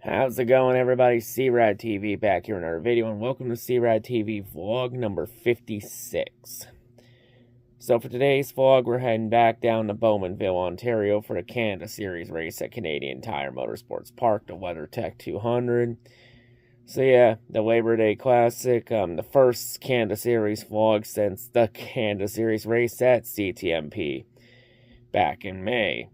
How's it going, everybody? C-RadTV back here in our video, and welcome to C-RadTV vlog number 56. So for today's vlog, we're heading back down to Bowmanville, Ontario for the Canada Series race at Canadian Tire Motorsports Park, the WeatherTech 200. So yeah, the Labor Day Classic, the first Canada Series vlog since the Canada Series race at CTMP back in May.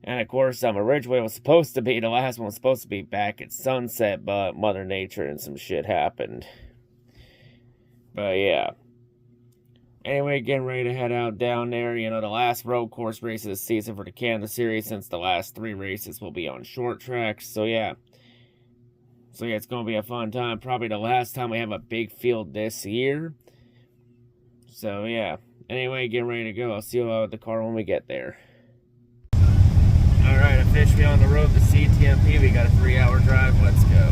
And of course, originally it was supposed to be, the last one was supposed to be back at sunset, but Mother Nature and some shit happened. But yeah. Anyway, getting ready to head out down there. You know, the last road course race of the season for the Canada Series, since the last 3 races will be on short tracks. So yeah. It's going to be a fun time. Probably the last time we have a big field this year. So yeah. Anyway, getting ready to go. I'll see you out at the car when we get there. Alright, officially on the road to CTMP. We got a 3-hour drive. Let's go.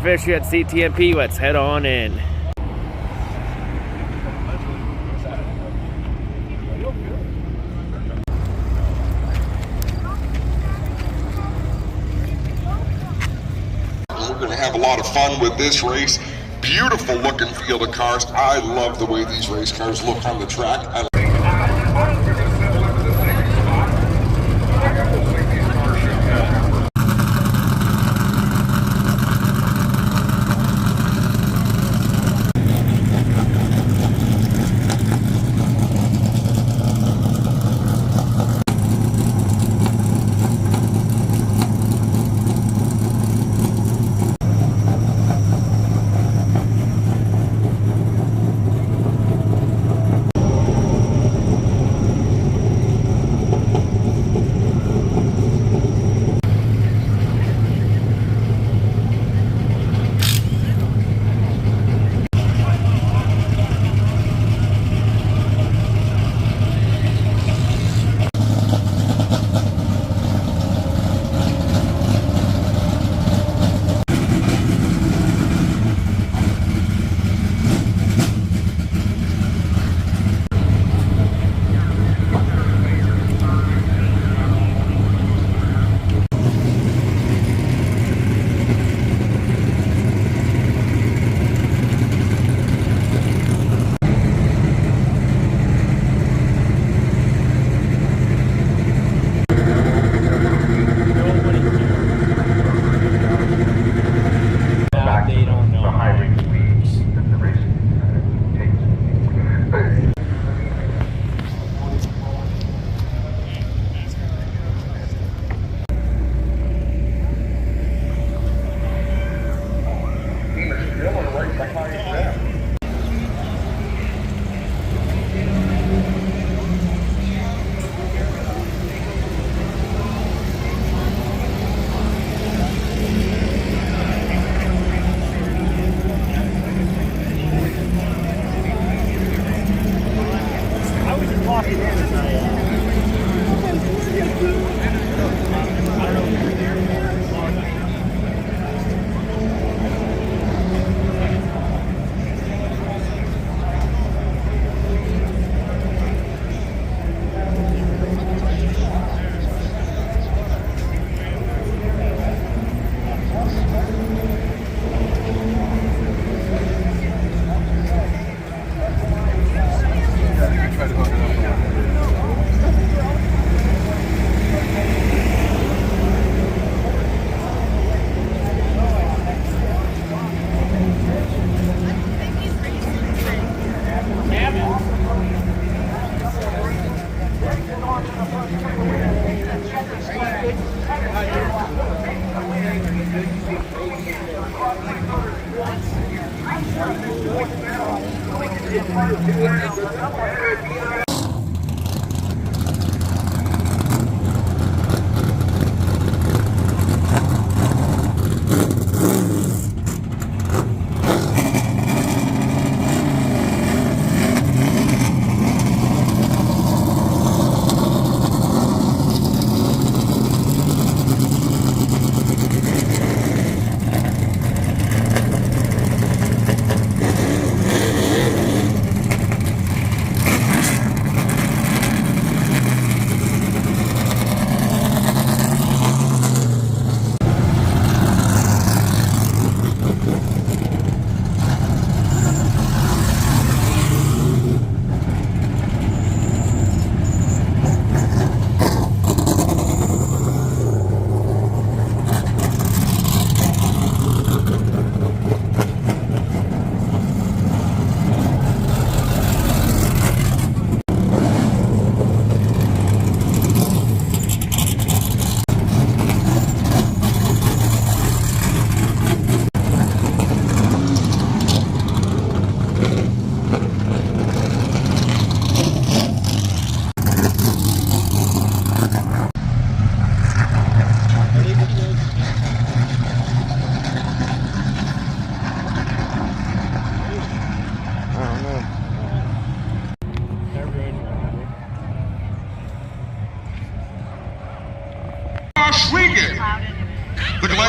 fish at CTMP. Let's head on in. We're going to have a lot of fun with this race. Beautiful looking field of cars. I love the way these race cars look on the track. Try to hook it up.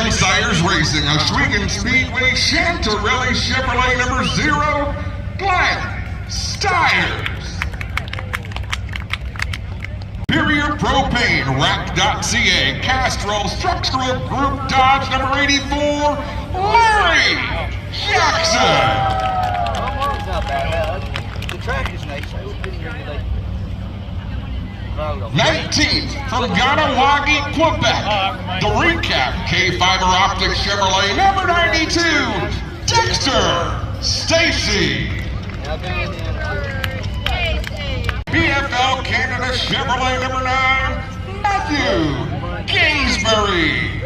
from Sires Racing, Oswego Speedway, Chantarelli Chevrolet number 0, Glenn Stiers. Superior Propane, Rack.ca, Castrol Structural Group Dodge number 84, Larry Jackson. Not bad. The track is nice. I hope it's really like 19th from Ganawagi, Quebec. The recap, K-Fiber Optic Chevrolet number 92, Dexter Stacy. PFL Canada Chevrolet number 9, Matthew Kingsbury.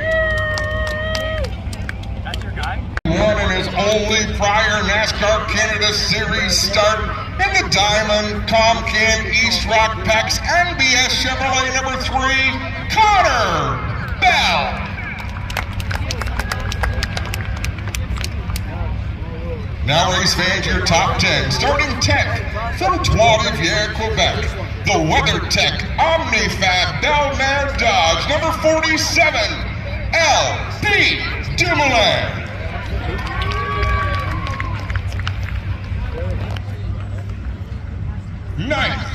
That's your guy? Won in his only prior NASCAR Canada Series start in the Diamond Comcan East Rock Pex NBS Chevrolet number 3, Connor Bell. Now race fans, your top 10. Starting 10th from Trois-Rivières, Quebec. The WeatherTech Omnifab Bellmare Dodge number 47, L.P. Dumoulin. 9th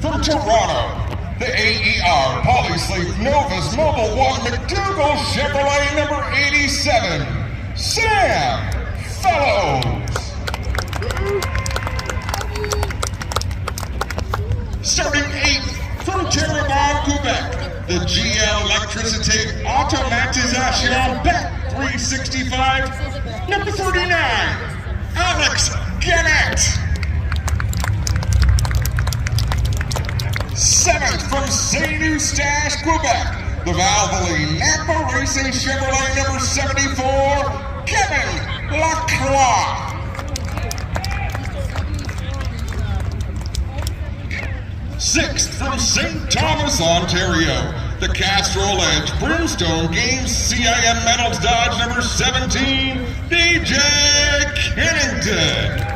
from Toronto, the AER Polysleep Novus Mobile 1 McDougall Chevrolet number 87, Sam Fellows. Starting 8th from Terrebonne, Quebec, the GL Electricité Automatisation BET 365, number 39, Alex Gannett. 7th from Saint Eustache, Quebec, the Valvoline Napa Racing Chevrolet number 74, Kevin Lacroix. 6th from St. Thomas, Ontario, the Castrol Edge Brimstone Games CIM Metals Dodge number 17, DJ Kennington.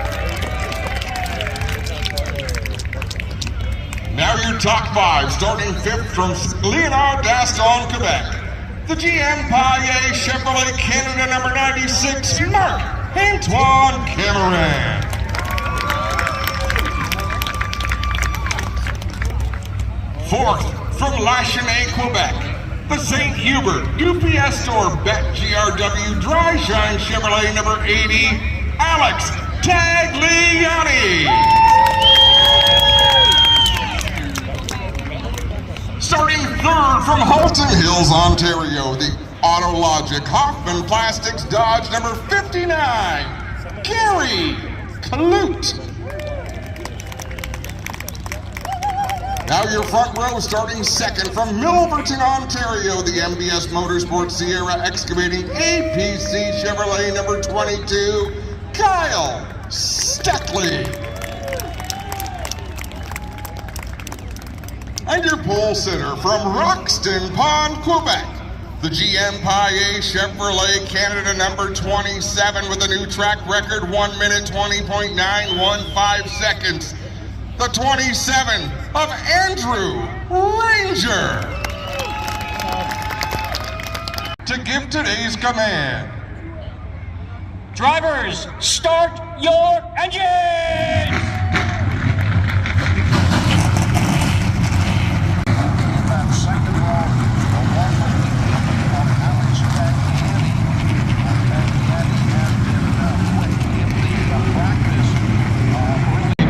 Now your top 5, starting 5th from Leonard d'Aston, Quebec. The GM Paillet Chevrolet Canada number 96, Marc Antoine Cameron. 4th from Lachenay, Quebec. The St. Hubert UPS Store Bet GRW Dry Shine Chevrolet number 80, Alex Tagliani. Starting 3rd from Halton Hills, Ontario, the Autologic Hoffman Plastics Dodge number 59, Gary Klute. Now your front row, starting 2nd from Milverton, Ontario, the MBS Motorsport Sierra Excavating APC Chevrolet number 22, Kyle Steckley. And your pole sitter from Roxton Pond, Quebec, the GM Paillet Chevrolet Canada number 27 with a new track record 1 minute 20.915 seconds. The 27 of Andrew Ranger. To give today's command. Drivers, start your engines!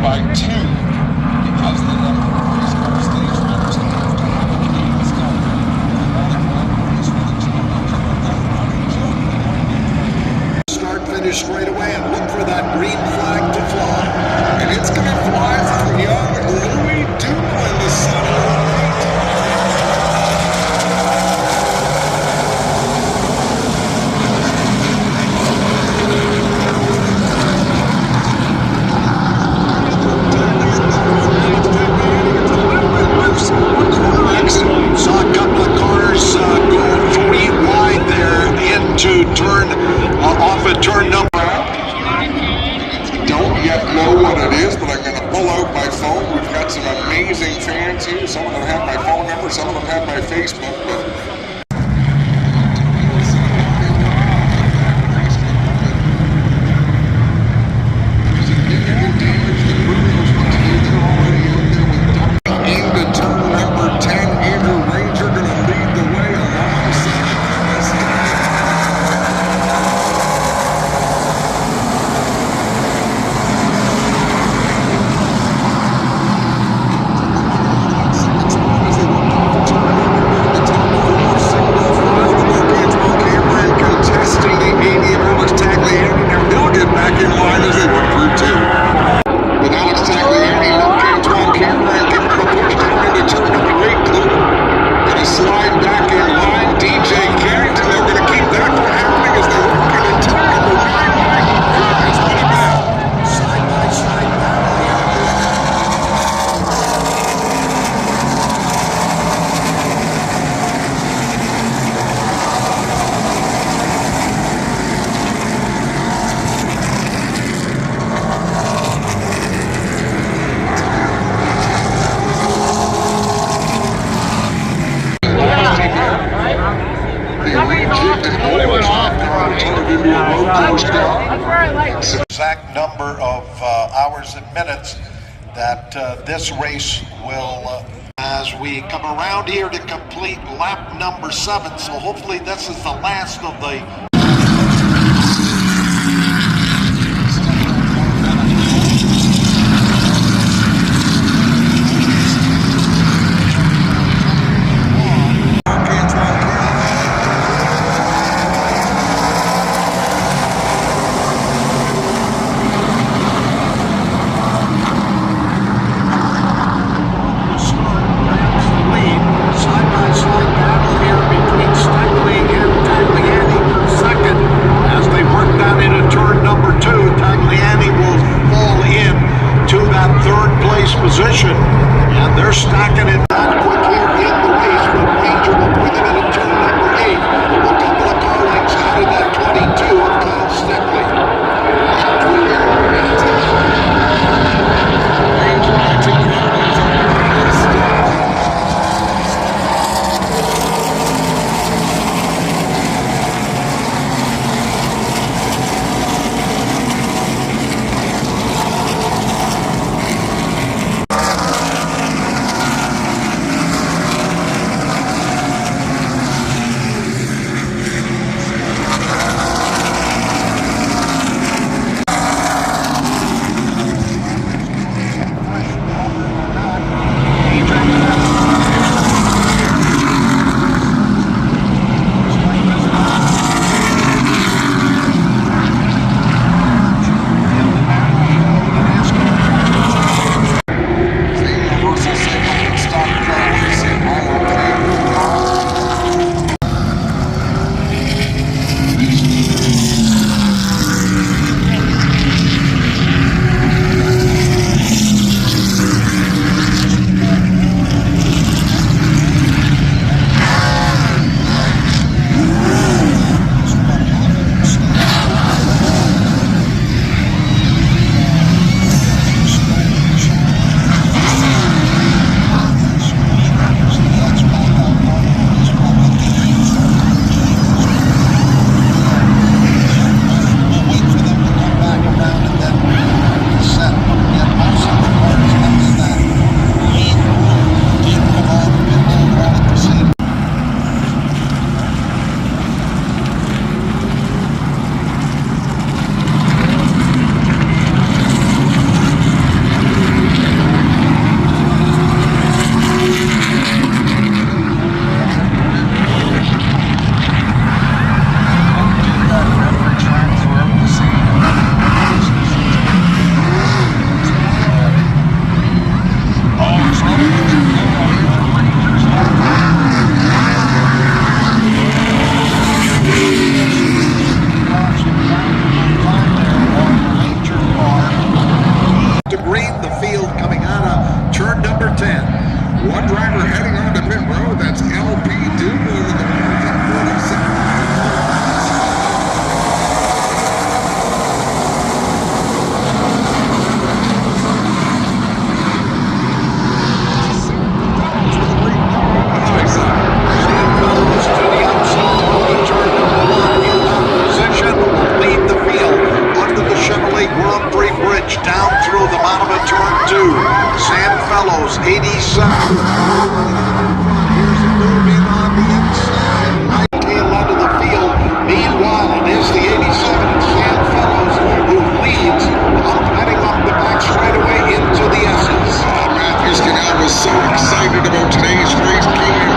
By 2. Start finish straight away and look for that green flag to fly. And it's going to fly from young Louis Dumoulin, the son of Saw a couple of cars going 3 wide there into turn, off of turn number. Don't yet know what it is, but I'm going to pull out my phone. We've got some amazing fans here. Some of them have my phone number, some of them have my Facebook. But Exact number of hours and minutes that this race will as we come around here to complete lap number 7. So hopefully this is the last of the position, and they're stacking it not quick here in the race, but Ranger will bring them in at turn number 8. A couple of car lengths out of that 22 of Kyle Steckley. One driver heading onto pit road, that's LP Duval with the 47. Down through the bottom of turn 2. Sam Fellows, 87. Here's a move in on the inside. Right tail out of the field. Meanwhile, it is the 87 Sam Fellows who leads, heading up the back straightaway into the S's. Matthews Canal was so excited about today's race. Came in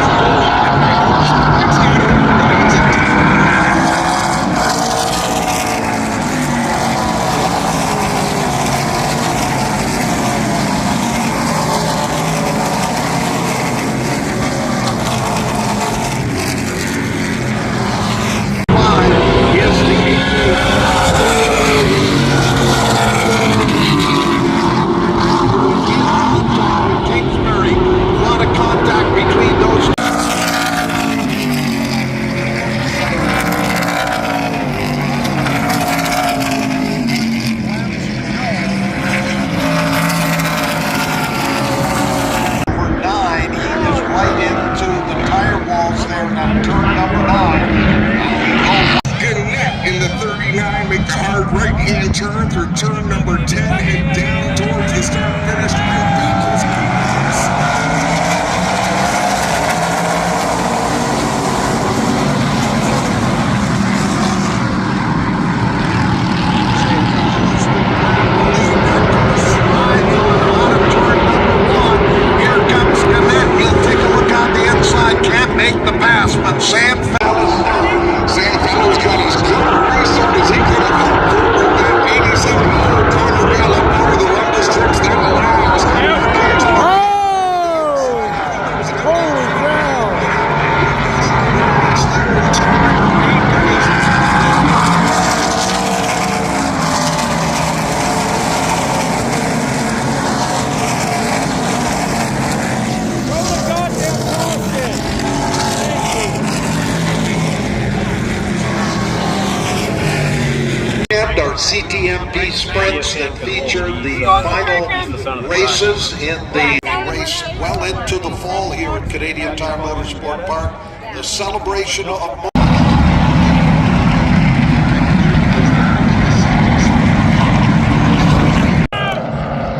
Kingsbury, a lot of contact between CTMP sprints that feature the final races in the race well into the fall here at Canadian Tire Motorsport Park. The celebration of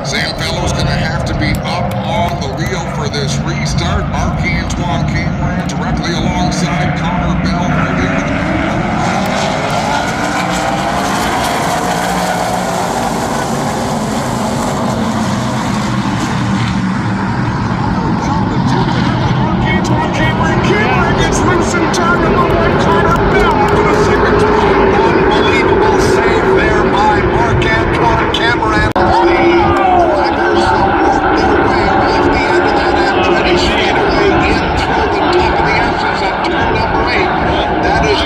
Sam Bellow's going to have to be up on the wheel for this restart. Marc-Antoine Cameron directly alongside Connor Bell. Cameron gets loose in turn number one. Connor Bell into the second. Unbelievable save there by Marc-Antoine Cameron. That is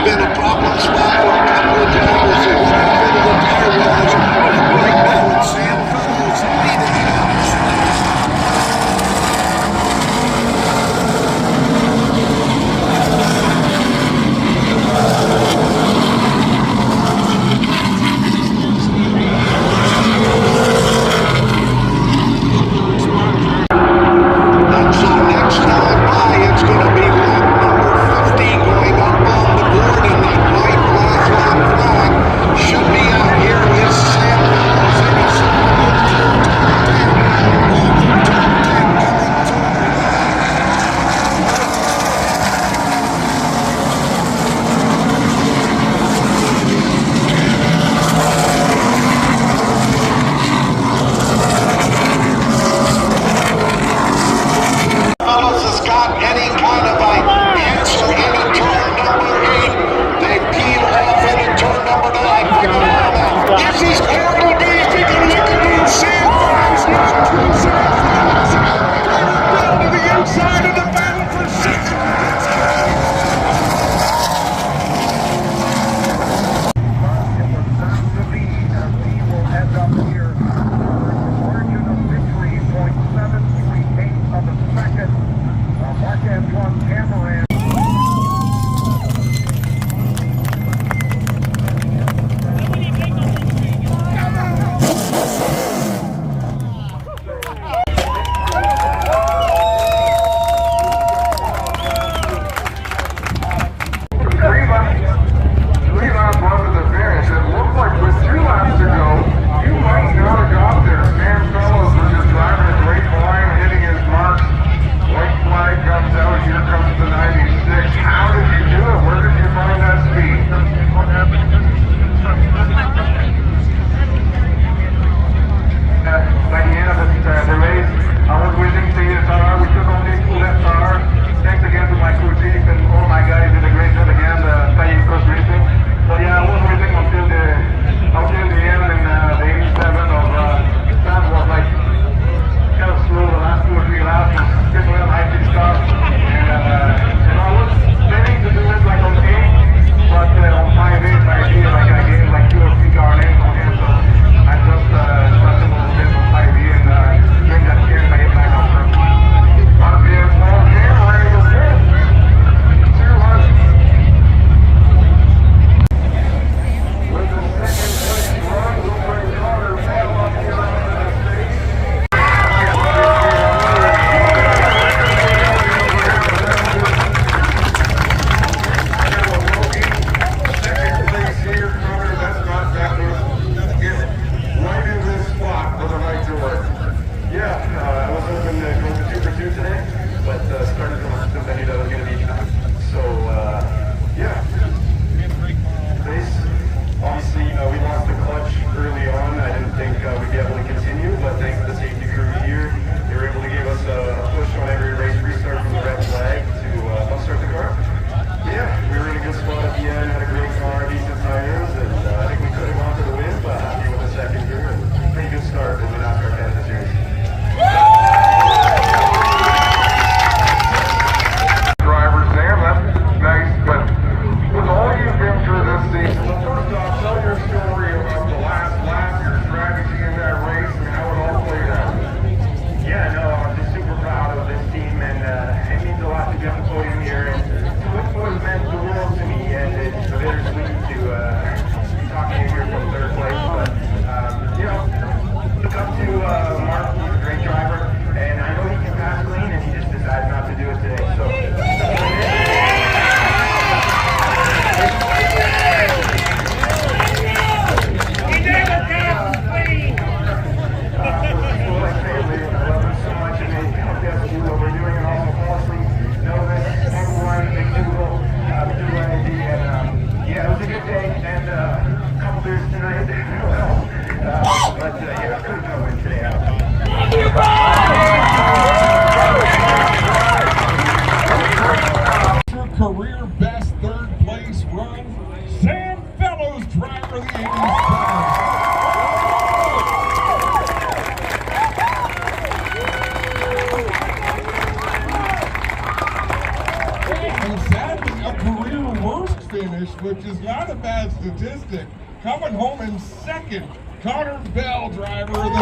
finish, which is not a bad statistic. Coming home in second, Connor Bell, driver of the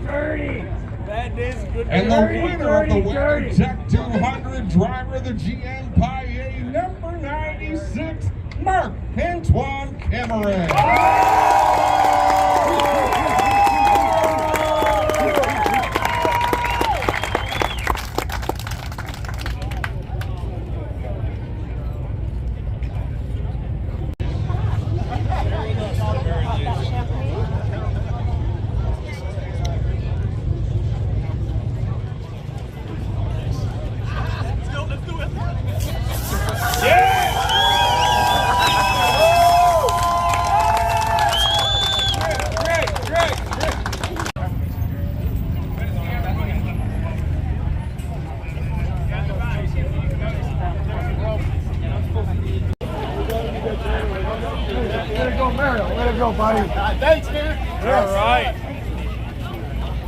3. And the winner of the WeatherTech 200, driver of the GM Paye, number 96, Marc-Antoine Cameron. Let it go, buddy. Thanks, man. Yes. All right.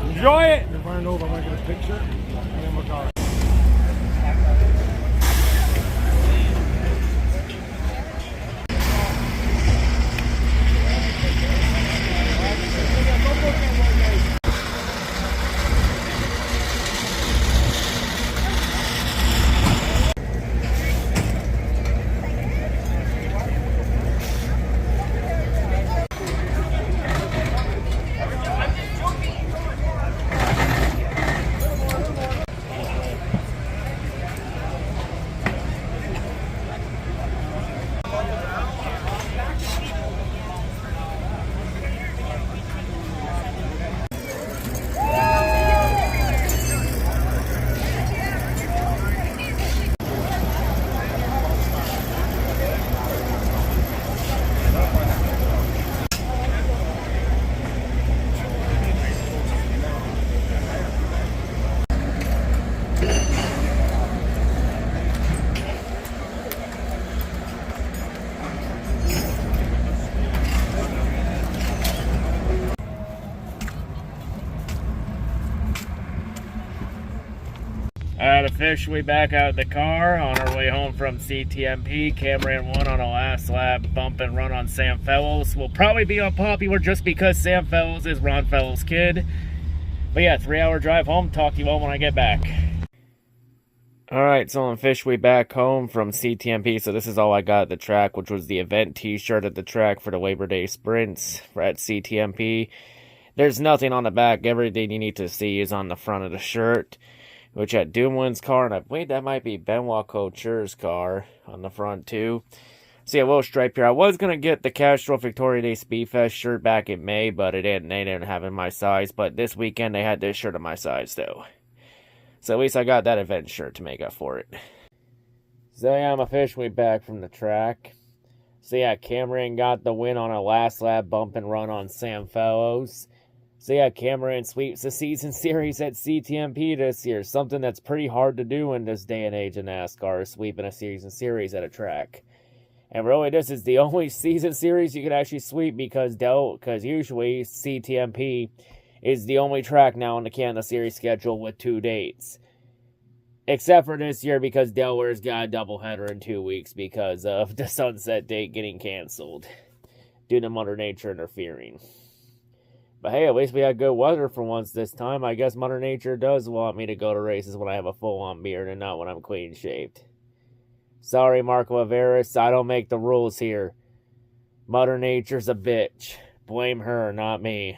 Enjoy it. If I know if I'm going to get a picture, and then we'll go. Alright, officially back out of the car on our way home from CTMP. Cameron won on a last lap bump and run on Sam Fellows. Will probably be unpopular just because Sam Fellows is Ron Fellows' kid. But yeah, 3-hour drive home. Talk to you all when I get back. Alright, so I'm officially back home from CTMP. So this is all I got at the track, which was the event t-shirt at the track for the Labor Day sprints at CTMP. There's nothing on the back. Everything you need to see is on the front of the shirt, which at Doomlin's car, and I believe that might be Benoit Couture's car on the front too. See a little stripe here. I was going to get the Castrol Victoria Day Speedfest shirt back in May, but they didn't have it in my size. But this weekend they had this shirt in my size though. So at least I got that event shirt to make up for it. So yeah, I'm officially back from the track. So yeah, Cameron got the win on a last lap bump and run on Sam Fellows. So yeah, Cameron sweeps the season series at CTMP this year. Something that's pretty hard to do in this day and age of NASCAR, sweeping a season series at a track. And really, this is the only season series you can actually sweep because usually CTMP is the only track now on the Canada Series schedule with 2 dates. Except for this year because Delaware's got a doubleheader in 2 weeks because of the sunset date getting canceled due to Mother Nature interfering. But hey, at least we had good weather for once this time. I guess Mother Nature does want me to go to races when I have a full-on beard and not when I'm clean-shaved. Sorry, Marco Averis, I don't make the rules here. Mother Nature's a bitch. Blame her, not me.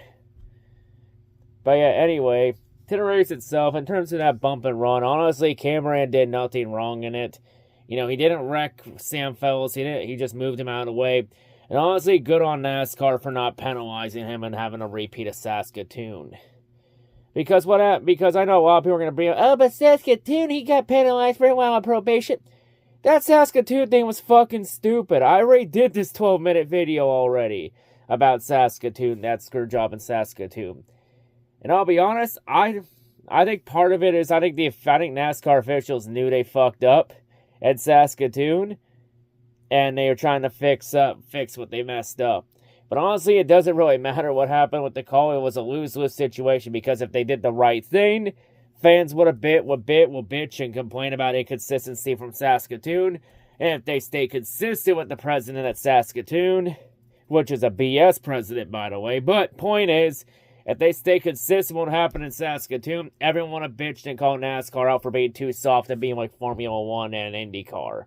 But yeah, anyway, to the race itself, in terms of that bump and run, honestly, Cameron did nothing wrong in it. You know, he didn't wreck Sam Fellows. He just moved him out of the way. And honestly, good on NASCAR for not penalizing him and having a repeat of Saskatoon. Because I know a lot of people are going to bring up, oh, but Saskatoon, he got penalized for a while on probation. That Saskatoon thing was fucking stupid. I already did this 12-minute video already about Saskatoon, that screw job in Saskatoon. And I'll be honest, I think part of it is I think NASCAR officials knew they fucked up at Saskatoon, and they were trying to fix what they messed up. But honestly, it doesn't really matter what happened with the call. It was a lose-lose situation because if they did the right thing, fans would bitch and complain about inconsistency from Saskatoon. And if they stay consistent with the president at Saskatoon, which is a BS president, by the way, but point is, if they stay consistent with what happened in Saskatoon, everyone would have bitched and called NASCAR out for being too soft and being like Formula 1 and IndyCar.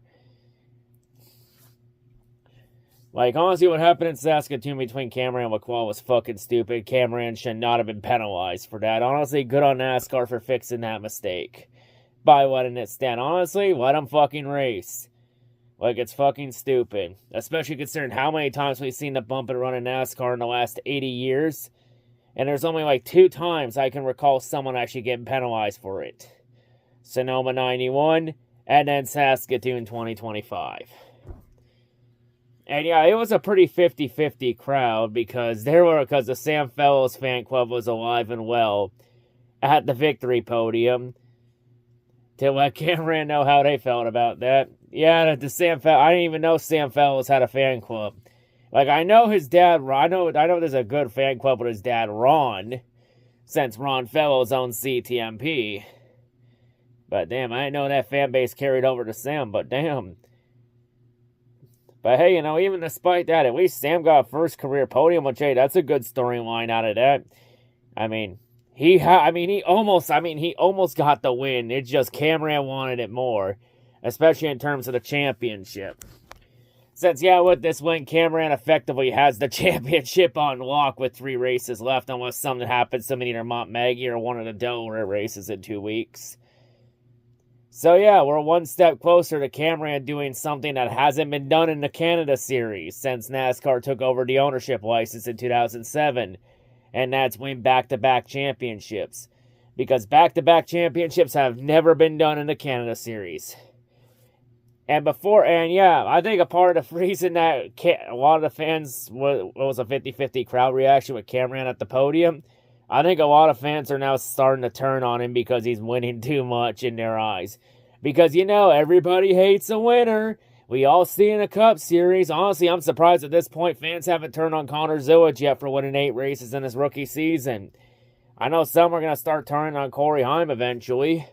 Like, honestly, what happened in Saskatoon between Cameron and McQuall was fucking stupid. Cameron should not have been penalized for that. Honestly, good on NASCAR for fixing that mistake by letting it stand. Honestly, let them fucking race. Like, it's fucking stupid. Especially considering how many times we've seen the bump and run in NASCAR in the last 80 years. And there's only like 2 times I can recall someone actually getting penalized for it. Sonoma 91, and then Saskatoon 2025. And yeah, it was a pretty 50-50 crowd because the Sam Fellows fan club was alive and well at the victory podium to let Cameron know how they felt about that. Yeah, I didn't even know Sam Fellows had a fan club. Like, I know his dad, I know there's a good fan club with his dad, Ron, since Ron Fellows owns CTMP. But damn, I didn't know that fan base carried over to Sam, but damn. But hey, even despite that, at least Sam got a first career podium, which, hey, that's a good storyline out of that. He almost got the win. It's just Cameron wanted it more, especially in terms of the championship. Since, yeah, with this win, Cameron effectively has the championship on lock with 3 races left, unless something happens to either Montmagny or one of the Delaware races in 2 weeks. So yeah, we're one step closer to Cameron doing something that hasn't been done in the Canada Series since NASCAR took over the ownership license in 2007. And that's win back-to-back championships. Because back-to-back championships have never been done in the Canada Series. And yeah, I think a part of the reason that a lot of the fans was a 50-50 crowd reaction with Cameron at the podium, I think a lot of fans are now starting to turn on him because he's winning too much in their eyes. Because, everybody hates a winner. We all see in a Cup Series. Honestly, I'm surprised at this point fans haven't turned on Connor Zillage yet for winning 8 races in his rookie season. I know some are going to start turning on Corey Heim eventually.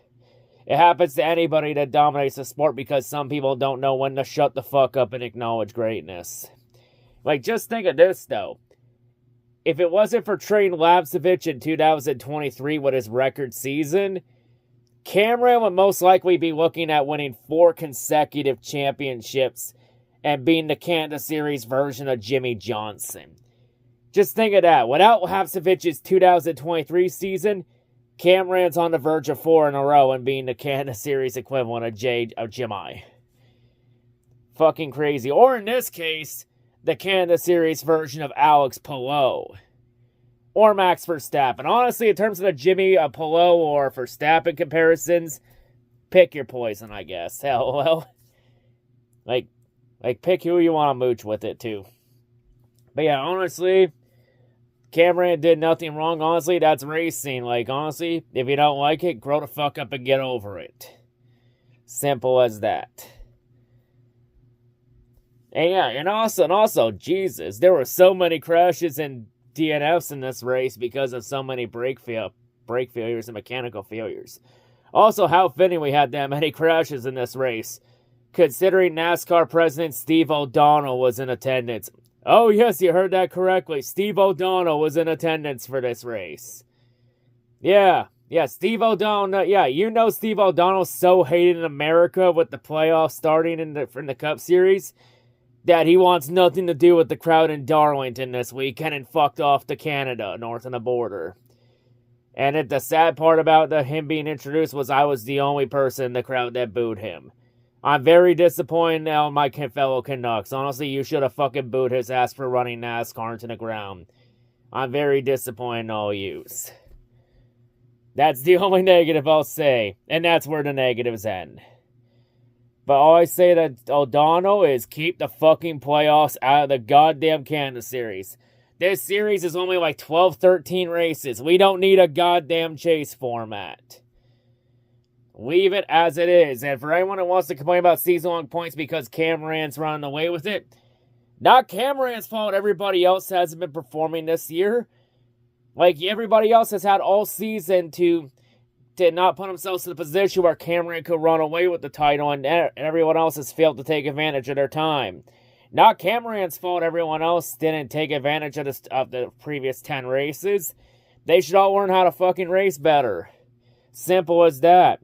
It happens to anybody that dominates the sport because some people don't know when to shut the fuck up and acknowledge greatness. Like, just think of this, though. If it wasn't for Train Lapsevich in 2023 with his record season, Cameron would most likely be looking at winning 4 consecutive championships and being the Canada Series version of Jimmy Johnson. Just think of that. Without Lapsevich's 2023 season, Cameron's on the verge of 4 in a row and being the Canada Series equivalent of Jimmy. Fucking crazy. Or in this case, the Canada Series version of Alex Palou. Or Max Verstappen. Honestly, in terms of the Jimmy Palou or Verstappen comparisons, pick your poison, I guess. Hell, well. Like pick who you want to mooch with it, too. But yeah, honestly, Cameron did nothing wrong. Honestly, that's racing. Like, honestly, if you don't like it, grow the fuck up and get over it. Simple as that. And yeah, and also, Jesus, there were so many crashes and DNFs in this race because of so many brake failures and mechanical failures. Also, how fitting we had that many crashes in this race, considering NASCAR President Steve O'Donnell was in attendance. Oh yes, you heard that correctly. Steve O'Donnell was in attendance for this race. Yeah, Steve O'Donnell. Yeah, Steve O'Donnell's so hated in America with the playoffs starting in the Cup Series that he wants nothing to do with the crowd in Darlington this weekend and fucked off to Canada, north of the border. And the sad part about him being introduced was I was the only person in the crowd that booed him. I'm very disappointed now in my fellow Canucks. Honestly, you should have fucking booed his ass for running NASCAR into the ground. I'm very disappointed in all yous. That's the only negative I'll say, and that's where the negatives end. But all I say to O'Donnell is keep the fucking playoffs out of the goddamn Canada Series. This series is only like 12, 13 races. We don't need a goddamn chase format. Leave it as it is. And for anyone who wants to complain about season-long points because Cameron's running away with it, Not Cameron's fault everybody else hasn't been performing this year. Like, everybody else has had all season to not put themselves in a position where Cameron could run away with the title, and everyone else has failed to take advantage of their time. Not Cameron's fault everyone else didn't take advantage of the previous 10 races. They should all learn how to fucking race better. Simple as that.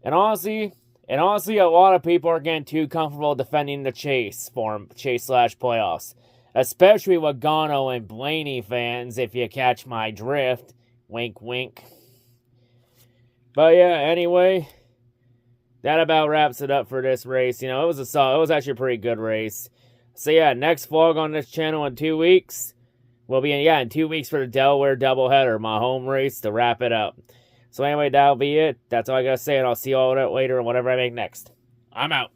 And honestly, a lot of people are getting too comfortable defending the chase /playoffs. Especially with Gano and Blaney fans, if you catch my drift. Wink, wink. But yeah, anyway, that about wraps it up for this race. You know, it was actually a pretty good race. So yeah, next vlog on this channel in 2 weeks. We'll be in 2 weeks for the Delaware doubleheader, my home race, to wrap it up. So anyway, that'll be it. That's all I gotta say, and I'll see you all later on whatever I make next. I'm out.